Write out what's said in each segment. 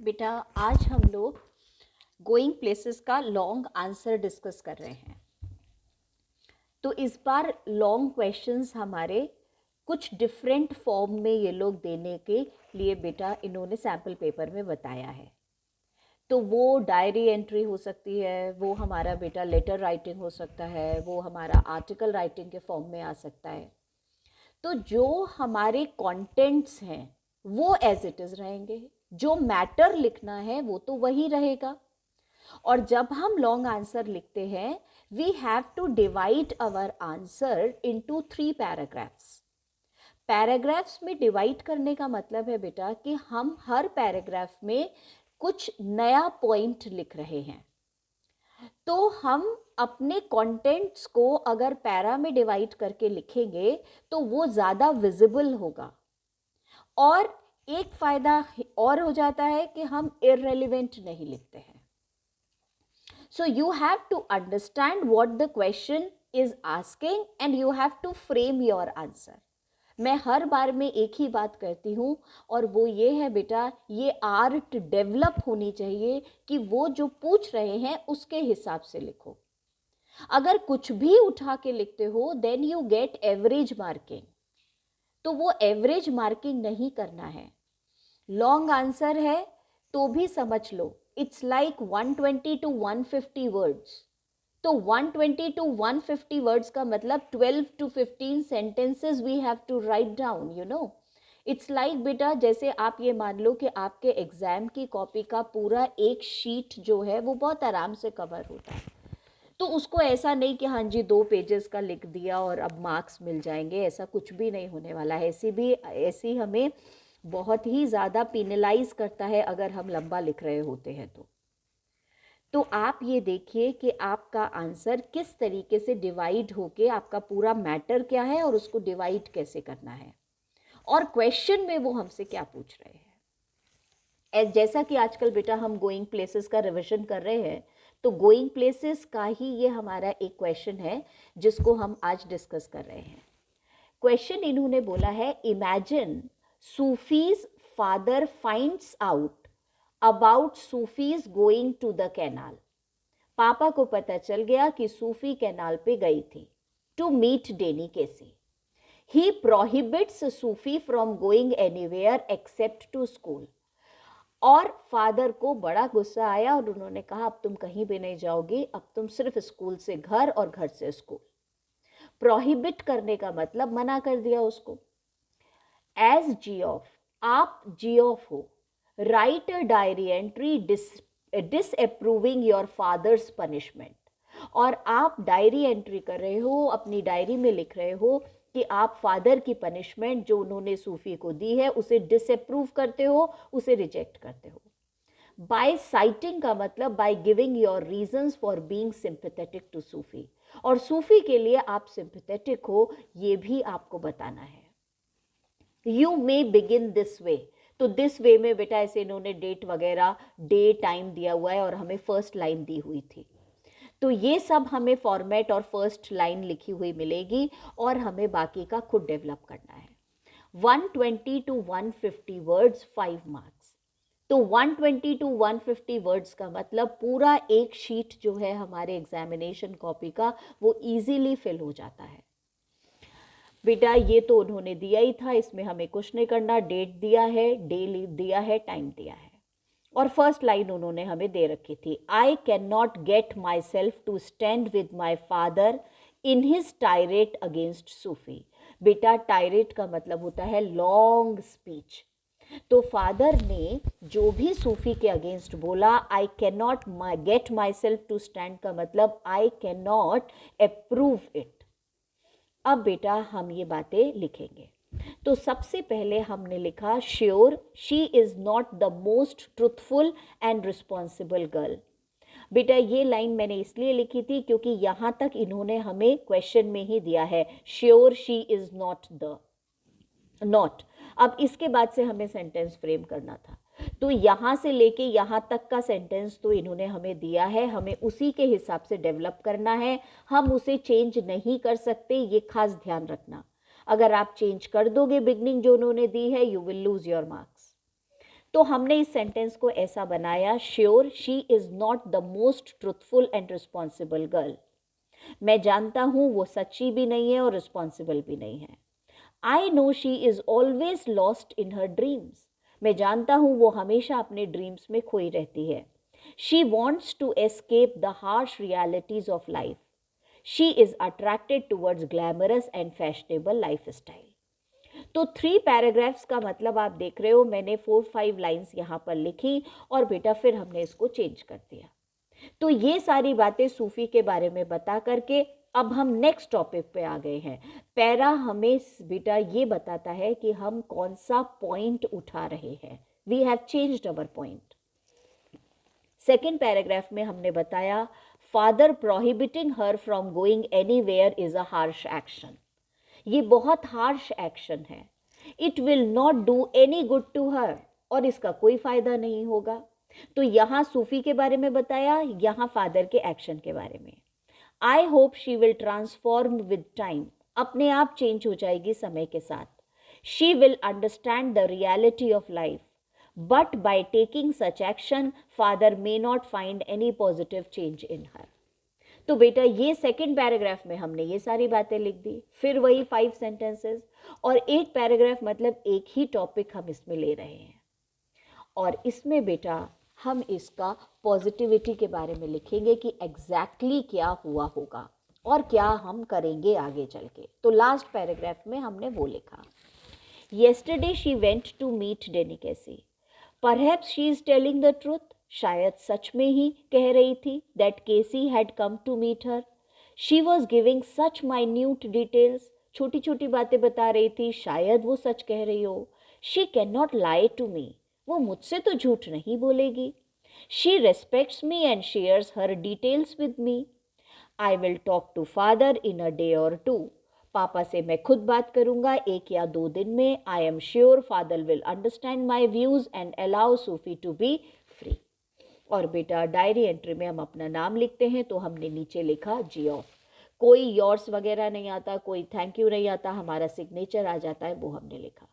बेटा आज हम लोग गोइंग प्लेसेस का लॉन्ग आंसर डिस्कस कर रहे हैं। तो इस बार लॉन्ग क्वेश्चंस हमारे कुछ डिफरेंट फॉर्म में ये लोग देने के लिए बेटा इन्होंने सैम्पल पेपर में बताया है। तो वो डायरी एंट्री हो सकती है, वो हमारा बेटा लेटर राइटिंग हो सकता है, वो हमारा आर्टिकल राइटिंग के फॉर्म में आ सकता है। तो जो हमारे कंटेंट्स हैं वो एज इट इज़ रहेंगे, जो मैटर लिखना है वो तो वही रहेगा। और जब हम लॉन्ग आंसर लिखते हैं we have to divide our answer into 3 paragraphs. Paragraphs में डिवाइड करने का मतलब है बेटा कि हम हर पैराग्राफ में कुछ नया पॉइंट लिख रहे हैं। तो हम अपने कंटेंट्स को अगर पैरा में डिवाइड करके लिखेंगे तो वो ज़्यादा विजिबल होगा। और एक फ़ायदा और हो जाता है कि हम इररेलेवेंट नहीं लिखते हैं। So you have to understand what the question is asking and you have to frame your answer. मैं हर बार में एक ही बात करती हूँ और वो ये है बेटा, ये आर्ट डेवलप होनी चाहिए कि वो जो पूछ रहे हैं उसके हिसाब से लिखो। अगर कुछ भी उठा के लिखते हो then you get average marking. तो वो एवरेज मार्किंग नहीं करना है। लॉन्ग आंसर है तो भी समझ लो इट्स लाइक 120 to 150 वर्ड्स। तो 120 to 150 वर्ड्स का मतलब 12 to 15 sentences we have to write down, you know. It's like बेटा जैसे आप ये मान लो कि आपके एग्जाम की कॉपी का पूरा एक शीट जो है वो बहुत आराम से कवर होता है। तो उसको ऐसा नहीं कि हाँ जी 2 पेजेस का लिख दिया और अब मार्क्स मिल जाएंगे, ऐसा कुछ भी नहीं होने वाला है। ऐसी हमें बहुत ही ज़्यादा पिनलाइज करता है अगर हम लंबा लिख रहे होते हैं। तो आप ये देखिए कि आपका आंसर किस तरीके से डिवाइड होके आपका पूरा मैटर क्या है और उसको डिवाइड कैसे करना है और क्वेश्चन में वो हमसे क्या पूछ रहे हैं। जैसा कि आजकल बेटा हम गोइंग प्लेसेस का रिवीजन कर रहे हैं, तो गोइंग प्लेसेस का ही ये हमारा एक क्वेश्चन है जिसको हम आज डिस्कस कर रहे हैं। क्वेश्चन इन्होंने बोला है, imagine Sophie's father finds out about Sophie's going to the canal. पापा को पता चल गया कि सूफी कैनाल पे गई थी to meet Danny Casey. He prohibits Sophie from going anywhere except to school. और फादर को बड़ा गुस्सा आया और उन्होंने कहा अब तुम कहीं भी नहीं जाओगी, अब तुम सिर्फ स्कूल से घर और घर से स्कूल। प्रोहिबिट करने का मतलब मना कर दिया उसको। एज जी ऑफ, आप जी ऑफ हो, right a diary entry disapproving your fathers punishment. और आप डायरी एंट्री कर रहे हो, अपनी डायरी में लिख रहे हो कि आप फादर की पनिशमेंट जो उन्होंने सूफी को दी है उसे डिसअप्रूव करते हो, उसे रिजेक्ट करते हो। बाय साइटिंग का मतलब by giving your reasons for being sympathetic to Sufi. और सूफी के लिए आप सिंपैथेटिक हो ये भी आपको बताना है। You may begin this way. तो दिस वे में बेटा ऐसे इन्होंने डेट वगैरह डे टाइम दिया हुआ है और हमें फर्स्ट लाइन दी हुई थी। तो ये सब हमें फॉर्मेट और फर्स्ट लाइन लिखी हुई मिलेगी और हमें बाकी का खुद डेवलप करना है। 120 to 150 वर्ड्स 5 मार्क्स। तो 120 to 150 वर्ड्स का मतलब पूरा एक शीट जो है हमारे एग्जामिनेशन कॉपी का वो इजीली फिल हो जाता है। बेटा ये तो उन्होंने दिया ही था, इसमें हमें कुछ नहीं करना। डेट दिया है, डे दिया है, टाइम दिया है और फर्स्ट लाइन उन्होंने हमें दे रखी थी, I can not get myself to stand with my father in his tirade against Sufi. बेटा टायरेट का मतलब होता है लॉन्ग स्पीच। तो फादर ने जो भी सूफी के अगेंस्ट बोला, I can not get myself to stand का मतलब I can not approve it. अब बेटा हम ये बातें लिखेंगे। तो सबसे पहले हमने लिखा, sure she is not the most truthful and responsible girl. बेटा ये लाइन मैंने इसलिए लिखी थी क्योंकि यहां तक इन्होंने हमें क्वेश्चन में ही दिया है, sure she is not the not. अब इसके बाद से हमें सेंटेंस फ्रेम करना था, तो यहां से लेके यहां तक का सेंटेंस तो इन्होंने हमें दिया है, हमें उसी के हिसाब से डेवलप करना है। हम उसे चेंज नहीं कर सकते, ये खास ध्यान रखना। अगर आप चेंज कर दोगे बिगनिंग जो उन्होंने दी है, you will lose your marks. तो हमने इस सेंटेंस को ऐसा बनाया, sure she is not the most truthful and responsible girl. मैं जानता हूं वो सच्ची भी नहीं है और रिस्पॉन्सिबल भी नहीं है। I know she is always lost in her dreams. मैं जानता हूं वो हमेशा अपने ड्रीम्स में खोई रहती है। She wants to escape the harsh realities of life. She is attracted towards glamorous and fashionable lifestyle. तो 3 पैराग्राफ्स का मतलब आप देख रहे हो, मैंने 4-5 लाइन्स यहाँ पर लिखी और बेटा फिर हमने इसको चेंज कर दिया। तो ये सारी बातें सूफी के बारे में बता करके अब हम नेक्स्ट टॉपिक पे आ गए हैं। पैरा हमें बेटा ये बताता है कि हम कौन सा पॉइंट उठा रहे हैं। We have changed our point. Second paragraph में हमने बताया, father prohibiting her from going anywhere is a harsh action. ये बहुत हार्श एक्शन है। It will not do any good to her, और इसका कोई फायदा नहीं होगा। तो यहां सूफी के बारे में बताया, यहां फादर के एक्शन के बारे में। I hope she will transform with time. अपने आप चेंज हो जाएगी समय के साथ। She will understand the reality of life, but by taking such action father may not find any positive change in her. तो बेटा ये सेकंड पैराग्राफ में हमने ये सारी बातें लिख दी, फिर वही 5 सेंटेंसेस और एक पैराग्राफ, मतलब एक ही टॉपिक हम इसमें ले रहे हैं। और इसमें बेटा हम इसका पॉजिटिविटी के बारे में लिखेंगे कि एग्जैक्टली क्या हुआ होगा और क्या हम करेंगे आगे चल के। तो लास्ट पैराग्राफ में हमने वो लिखा, yesterday she went to meet Danny Casey. Perhaps she is telling the truth. शायद सच में ही कह रही थी that Casey had come to meet her. She was giving such minute details. छोटी छोटी बातें बता रही थी, शायद वो सच कह रही हो। She can not lie to me. वो मुझसे तो झूठ नहीं बोलेगी। She respects me and shares her details with me. I will talk to father in a day और 2। पापा से मैं खुद बात करूंगा 1 या 2 दिन में। I am sure father will understand my views and allow Sophie to be free. और बेटा डायरी एंट्री में हम अपना नाम लिखते हैं, तो हमने नीचे लिखा जी ऑफ। कोई योर्स वगैरह नहीं आता, कोई थैंक यू नहीं आता, हमारा सिग्नेचर आ जाता है, वो हमने लिखा।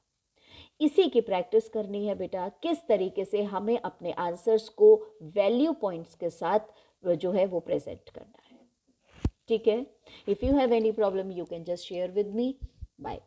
इसी की प्रैक्टिस करनी है बेटा, किस तरीके से हमें अपने आंसर्स को वैल्यू पॉइंट्स के साथ जो है वो प्रेजेंट करना है। ठीक है। If you have any problem you can just share with me. Bye.